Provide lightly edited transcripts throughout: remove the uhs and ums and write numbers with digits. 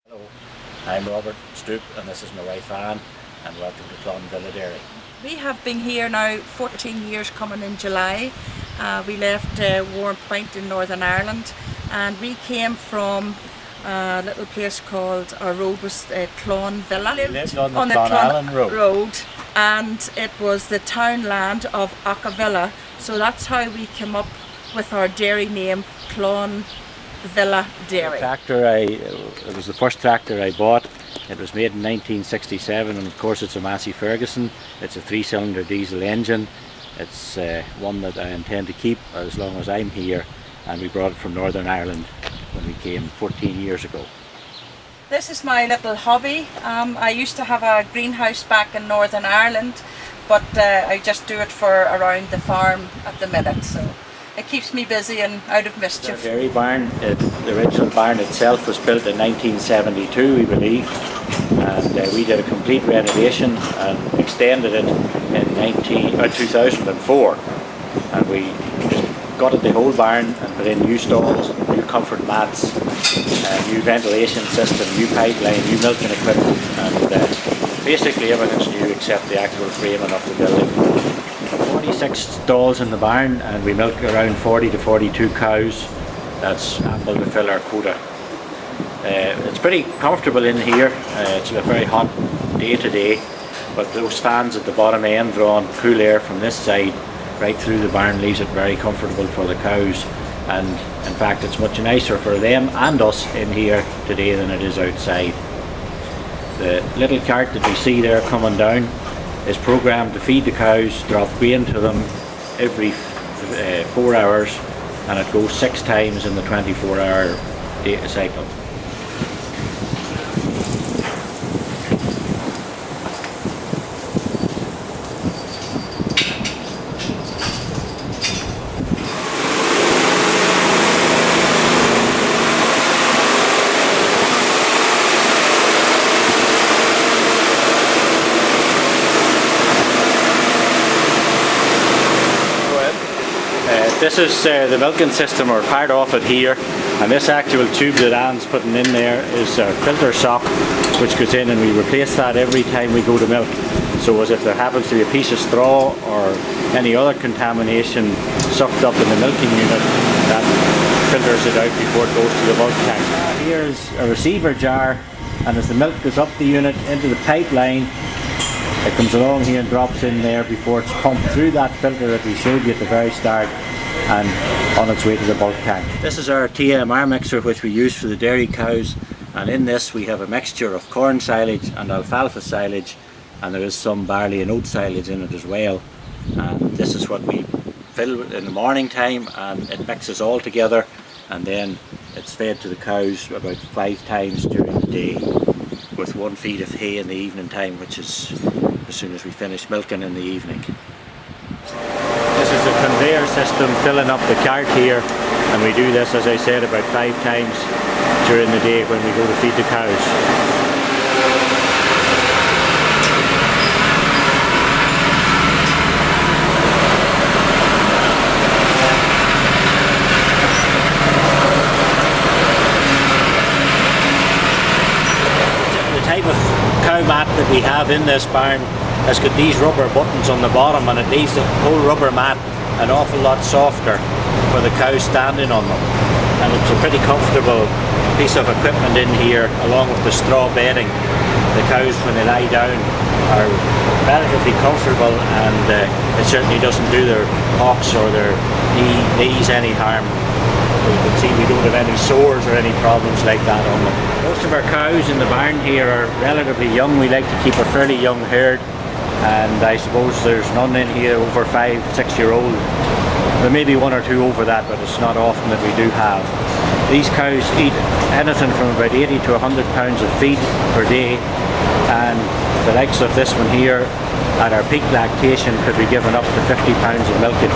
Hello, I'm Robert Stroop and this is my wife Anne, and welcome to Clon-villa Dairy. We have been here now 14 years coming in July. We left Warren Point in Northern Ireland and we came from a little place called, our road was Clon-villa. We lived on the Clon Road, and it was the townland of Clon-villa, so that's how we came up with our dairy name, Clon-villa Dairy. It was the first tractor I bought. It was made in 1967 and of course it's a Massey Ferguson. It's a 3-cylinder diesel engine. It's one that I intend to keep as long as I'm here, and we brought it from Northern Ireland when we came 14 years ago. This is my little hobby. I used to have a greenhouse back in Northern Ireland, but I just do it for around the farm at the minute, so it keeps me busy and out of mischief. The dairy barn, the original barn itself was built in 1972, we believe, and we did a complete renovation and extended it in 2004, and we gutted the whole barn and put in new stalls, new comfort mats, new ventilation system, new pipeline, new milking equipment, and basically everything's new except the actual framing of the building. 46 stalls in the barn, and we milk around 40 to 42 cows. That's ample to fill our quota. It's pretty comfortable in here. It's a very hot day today, but those fans at the bottom end drawing cool air from this side right through the barn leaves it very comfortable for the cows, and in fact it's much nicer for them and us in here today than it is outside. The little cart that we see there coming down is programmed to feed the cows, drop grain to them every 4 hours, and it goes 6 times in the 24-hour day cycle. This is the milking system, or part of it here, and this actual tube that Anne's putting in there is a filter sock which goes in, and we replace that every time we go to milk. So as if there happens to be a piece of straw or any other contamination sucked up in the milking unit, that filters it out before it goes to the bulk tank. Here's a receiver jar, and as the milk goes up the unit into the pipeline, it comes along here and drops in there before it's pumped through that filter that we showed you at the very start and on its way to the bulk tank. This is our TMR mixer which we use for the dairy cows, and in this we have a mixture of corn silage and alfalfa silage, and there is some barley and oat silage in it as well. And this is what we fill in the morning time, and it mixes all together, and then it's fed to the cows about 5 times during the day, with 1 feed of hay in the evening time, which is as soon as we finish milking in the evening. This is a conveyor system filling up the cart here, and we do this, as I said, about 5 times during the day when we go to feed the cows. The type of cow mat that we have in this barn has got these rubber buttons on the bottom, and it leaves the whole rubber mat an awful lot softer for the cows standing on them. And it's a pretty comfortable piece of equipment in here, along with the straw bedding. The cows, when they lie down, are relatively comfortable, and it certainly doesn't do their hocks or their knees any harm. You can see we don't have any sores or any problems like that on them. Most of our cows in the barn here are relatively young. We like to keep a fairly young herd, and I suppose there's none in here over 5-6 year old. There may be 1 or 2 over that, but it's not often that we do have. These cows eat anything from about 80 to 100 pounds of feed per day, and the likes of this one here at our peak lactation could be given up to 50 pounds of milking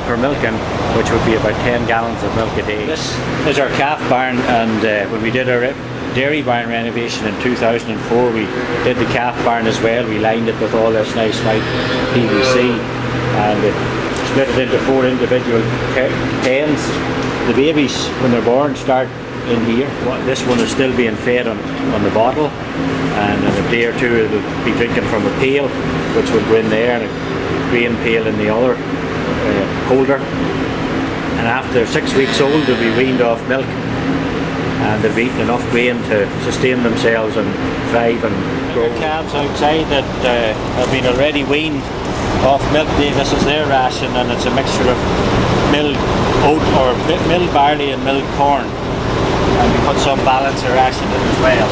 per milking, which would be about 10 gallons of milk a day. This is our calf barn, and when we did our dairy barn renovation in 2004, we did the calf barn as well. We lined it with all this nice white PVC, and it split it into 4 individual pens. The babies, when they're born, start in here. This one is still being fed on the bottle, and in a day or two it'll be drinking from a pail, which will go in there, and a grain pail in the other holder. And after 6 weeks old they'll be weaned off milk, and they've eaten enough grain to sustain themselves and thrive and grow. Calves outside that have been already weaned off milk, this is their ration, and it's a mixture of milled oat or milled barley and milled corn, and we put some balance of ration in as well.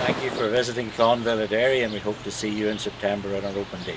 Thank you for visiting Clon-villa Dairy, and we hope to see you in September on our open day.